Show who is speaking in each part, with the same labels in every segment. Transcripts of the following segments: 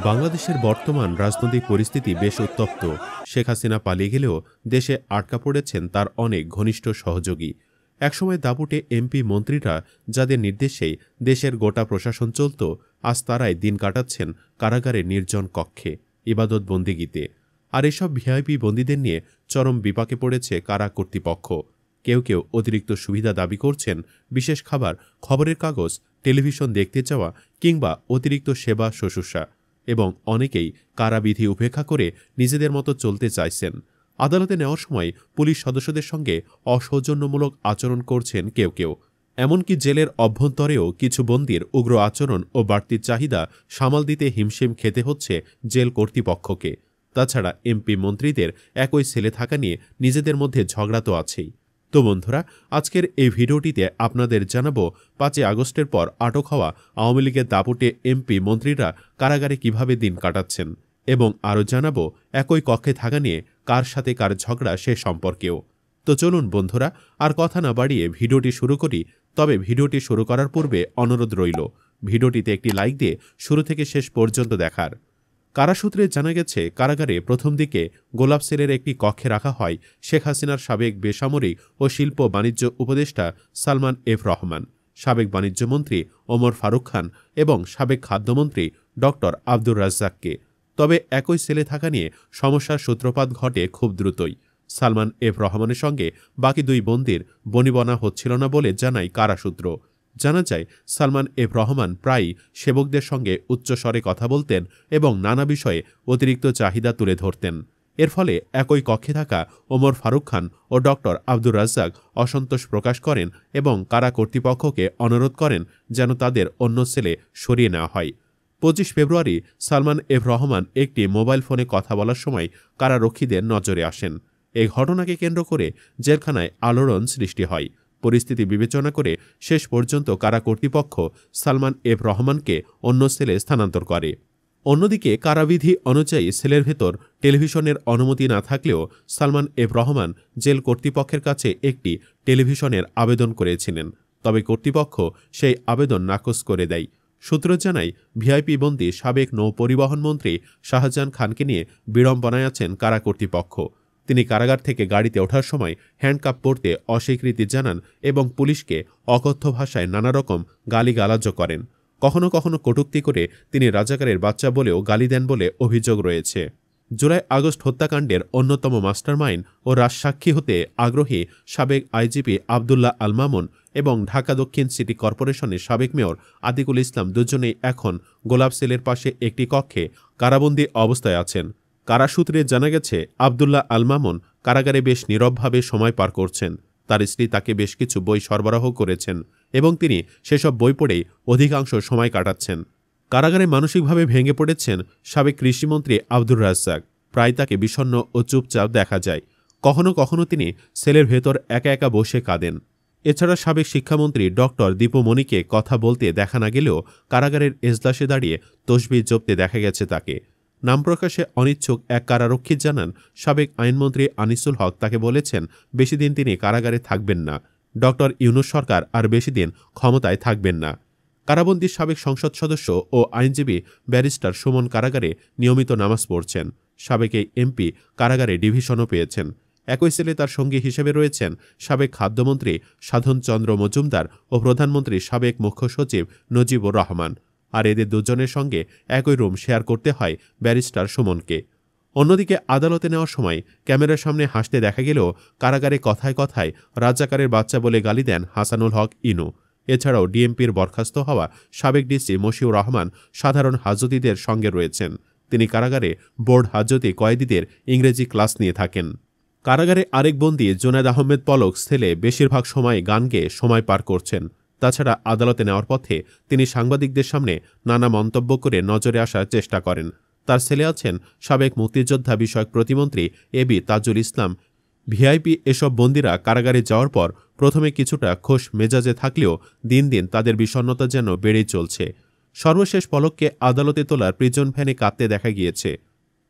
Speaker 1: বাংলাদেশের বর্তমান রাজনৈতিক পরিস্থিতি বেশ উত্তপ্ত। শেখ হাসিনা পালিয়ে গেলেও দেশে আটকা পড়েছেন তার অনেক ঘনিষ্ঠ সহযোগী। একসময় দাপুটে এমপি মন্ত্রীরা যাদের নির্দেশেই দেশের গোটা প্রশাসন চলত, আজ তারাই দিন কাটাচ্ছেন কারাগারের নির্জন কক্ষে, ইবাদত বন্দিগিতে। আর এসব ভিআইপি বন্দীদের নিয়ে চরম বিপাকে পড়েছে কারা কর্তৃপক্ষ। কেউ কেউ অতিরিক্ত সুবিধা দাবি করছেন, বিশেষ খাবার, খবরের কাগজ, টেলিভিশন দেখতে যাওয়া কিংবা অতিরিক্ত সেবা শুশ্রূষা, এবং অনেকেই কারাবিধি উপেক্ষা করে নিজেদের মতো চলতে চাইছেন। আদালতে নেওয়ার সময় পুলিশ সদস্যদের সঙ্গে অসৌজন্যমূলক আচরণ করছেন কেউ কেউ। এমনকি জেলের অভ্যন্তরেও কিছু বন্দীর উগ্র আচরণ ও বাড়তি চাহিদা সামাল দিতে হিমশিম খেতে হচ্ছে জেল কর্তৃপক্ষকে। তাছাড়া এমপি মন্ত্রীদের একই সেলে থাকা নিয়ে নিজেদের মধ্যে ঝগড়া তো আছেই। তো বন্ধুরা, আজকের এই ভিডিওটিতে আপনাদের জানাবো 5ই আগস্টের পর আটক হওয়া আওয়ামী লীগের দাপুটে এমপি মন্ত্রীরা কারাগারে কিভাবে দিন কাটাচ্ছেন, এবং আরও জানাবো একই কক্ষে থাকা নিয়ে কার সাথে কার ঝগড়া সে সম্পর্কেও। তো চলুন বন্ধুরা, আর কথা না বাড়িয়ে ভিডিওটি শুরু করি। তবে ভিডিওটি শুরু করার পূর্বে অনুরোধ রইল, ভিডিওটিতে একটি লাইক দিয়ে শুরু থেকে শেষ পর্যন্ত দেখার। কারাসূত্রে জানা গেছে, কারাগারে প্রথম দিকে গোলাপ সেলের একটি কক্ষে রাখা হয় শেখ হাসিনার সাবেক বেসামরিক ও শিল্প বাণিজ্য উপদেষ্টা সালমান এফ রহমান, সাবেক বাণিজ্যমন্ত্রী ওমর ফারুক খান এবং সাবেক খাদ্যমন্ত্রী ড আব্দুর রাজ্জাককে। তবে একই সেলে থাকা নিয়ে সমস্যার সূত্রপাত ঘটে খুব দ্রুতই। সালমান এফ রহমানের সঙ্গে বাকি দুই বন্দীর বনিবনা হচ্ছিল না বলে জানায় কারাসূত্র। জানা যায়, সালমান এফ রহমান প্রায়ই সেবকদের সঙ্গে উচ্চস্বরে কথা বলতেন এবং নানা বিষয়ে অতিরিক্ত চাহিদা তুলে ধরতেন। এর ফলে একই কক্ষে থাকা ওমর ফারুক খান ও ড আব্দুর রাজ্জাক অসন্তোষ প্রকাশ করেন এবং কারা কর্তৃপক্ষকে অনুরোধ করেন যেন তাদের অন্য সেলে সরিয়ে নেওয়া হয়। 25 ফেব্রুয়ারি সালমান এফ রহমান একটি মোবাইল ফোনে কথা বলার সময় কারারক্ষীদের নজরে আসেন। এই ঘটনাকে কেন্দ্র করে জেলখানায় আলোড়ন সৃষ্টি হয়। পরিস্থিতি বিবেচনা করে শেষ পর্যন্ত কারা কর্তৃপক্ষ সালমান এফ রহমানকে অন্য সেলে স্থানান্তর করে। অন্যদিকে কারাবিধি অনুযায়ী সেলের ভেতর টেলিভিশনের অনুমতি না থাকলেও সালমান এফ রহমান জেল কর্তৃপক্ষের কাছে একটি টেলিভিশনের আবেদন করেছিলেন। তবে কর্তৃপক্ষ সেই আবেদন নাকচ করে দেয়। সূত্র জানায়, ভিআইপি বন্দী সাবেক নৌ পরিবহন মন্ত্রী শাহজাহান খানকে নিয়ে বিড়ম্বনায় আছেন কারা কর্তৃপক্ষ। তিনি কারাগার থেকে গাড়িতে ওঠার সময় হ্যান্ডকাপ পরতে অস্বীকৃতি জানান এবং পুলিশকে অকথ্য ভাষায় নানা রকম গালিগালাজও করেন। কখনো কখনো কটূক্তি করে তিনি রাজাকারের বাচ্চা বলেও গালি দেন বলে অভিযোগ রয়েছে। জুলাই আগস্ট হত্যাকাণ্ডের অন্যতম মাস্টারমাইন্ড ও রাজসাক্ষী হতে আগ্রহী সাবেক আইজিপি আবদুল্লাহ আল মামুন এবং ঢাকা দক্ষিণ সিটি কর্পোরেশনের সাবেক মেয়র আতিকুল ইসলাম দুজনেই এখন গোলাপ সেলের পাশে একটি কক্ষে কারাবন্দী অবস্থায় আছেন। কারাসূত্রে জানা গেছে, আবদুল্লাহ আল মামুন কারাগারে বেশ নীরবভাবে সময় পার করছেন। তার স্ত্রী তাকে বেশ কিছু বই সরবরাহ করেছেন এবং তিনি সেসব বই পড়েই অধিকাংশ সময় কাটাচ্ছেন। কারাগারে মানসিকভাবে ভেঙে পড়েছেন সাবেক কৃষিমন্ত্রী আব্দুর রাজ্জাক। প্রায় তাকে বিষণ্ণ ও চুপচাপ দেখা যায়। কখনো কখনো তিনি সেলের ভেতর একা একা বসে কাঁদেন। এছাড়া সাবেক শিক্ষামন্ত্রী ড দীপু মনিকে কথা বলতে দেখা না গেলেও কারাগারের এজলাসে দাঁড়িয়ে তসবিহ জপতে দেখা গেছে তাকে। নাম প্রকাশে অনিচ্ছুক এক কারারক্ষী জানান, সাবেক আইনমন্ত্রী আনিসুল হক তাকে বলেছেন বেশিদিন তিনি কারাগারে থাকবেন না। ড ইউনূস সরকার আর বেশিদিন ক্ষমতায় থাকবেন না। কারাবন্দী সাবেক সংসদ সদস্য ও আইনজীবী ব্যারিস্টার সুমন কারাগারে নিয়মিত নামাজ পড়ছেন। সাবেক এই এমপি কারাগারে ডিভিশনও পেয়েছেন। একই সেলে তার সঙ্গী হিসেবে রয়েছেন সাবেক খাদ্যমন্ত্রী সাধন চন্দ্র মজুমদার ও প্রধানমন্ত্রী সাবেক মুখ্য সচিব নজিবুর রহমান। আর এদের দুজনের সঙ্গে একই রুম শেয়ার করতে হয় ব্যারিস্টার সুমনকে। অন্যদিকে আদালতে নেওয়ার সময় ক্যামেরার সামনে হাসতে দেখা গেলেও কারাগারে কথায় কথায় রাজাকারের বাচ্চা বলে গালি দেন হাসানুল হক ইনু। এছাড়াও ডিএমপির বরখাস্ত হওয়া সাবেক ডিসি মশিউর রহমান সাধারণ হাজতীদের সঙ্গে রয়েছেন। তিনি কারাগারে বোর্ড হাজতি কয়েদিদের ইংরেজি ক্লাস নিয়ে থাকেন। কারাগারে আরেক বন্দী জুনায়েদ আহমেদ পলক সেলে বেশিরভাগ সময় গান গেয়ে সময় পার করছেন। তাছাড়া আদালতে নেওয়ার পথে তিনি সাংবাদিকদের সামনে নানা মন্তব্য করে নজরে আসার চেষ্টা করেন। তার ছেলে আছেন সাবেক মুক্তিযোদ্ধা বিষয়ক প্রতিমন্ত্রী এবি তাজুল ইসলাম। ভিআইপি এসব বন্দীরা কারাগারে যাওয়ার পর প্রথমে কিছুটা খোশ মেজাজে থাকলেও দিন দিন তাদের বিষণ্ণতা যেন বেড়েই চলছে। সর্বশেষ পলককে আদালতে তোলার প্রিজন ভ্যানে কাঁদতে দেখা গিয়েছে।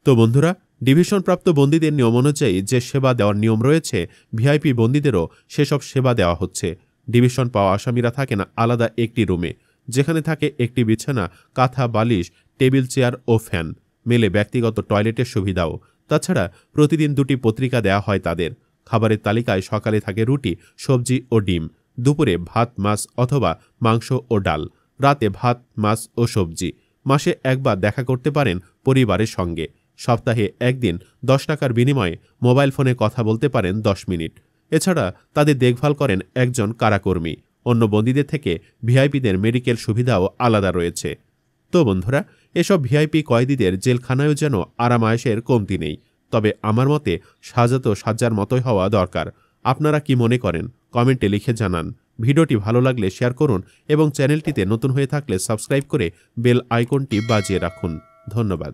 Speaker 1: তো বন্ধুরা, ডিভিশনপ্রাপ্ত বন্দীদের নিয়ম অনুযায়ী যে সেবা দেওয়ার নিয়ম রয়েছে, ভিআইপি বন্দীদেরও সেসব সেবা দেওয়া হচ্ছে। ডিভিশন পাওয়া আসামিরা থাকেন আলাদা একটি রুমে, যেখানে থাকে একটি বিছানা, কাঁথা, বালিশ, টেবিল চেয়ার ও ফ্যান, মেলে ব্যক্তিগত টয়লেটের সুবিধাও। তাছাড়া প্রতিদিন 2টি পত্রিকা দেয়া হয় তাদের। খাবারের তালিকায় সকালে থাকে রুটি, সবজি ও ডিম, দুপুরে ভাত, মাছ অথবা মাংস ও ডাল, রাতে ভাত, মাছ ও সবজি। মাসে একবার দেখা করতে পারেন পরিবারের সঙ্গে। সপ্তাহে একদিন 10 টাকার বিনিময়ে মোবাইল ফোনে কথা বলতে পারেন 10 মিনিট। এছাড়া তাদের দেখভাল করেন একজন কারাকর্মী। অন্য বন্দীদের থেকে ভিআইপিদের মেডিকেল সুবিধাও আলাদা রয়েছে। তো বন্ধুরা, এসব ভিআইপি কয়েদিদের জেলখানায়ও যেন আরাম আয়েশের কমতি নেই। তবে আমার মতে সাজাতো সাজ্জার মতোই হওয়া দরকার। আপনারা কি মনে করেন কমেন্টে লিখে জানান। ভিডিওটি ভালো লাগলে শেয়ার করুন এবং চ্যানেলটিতে নতুন হয়ে থাকলে সাবস্ক্রাইব করে বেল আইকনটি বাজিয়ে রাখুন। ধন্যবাদ।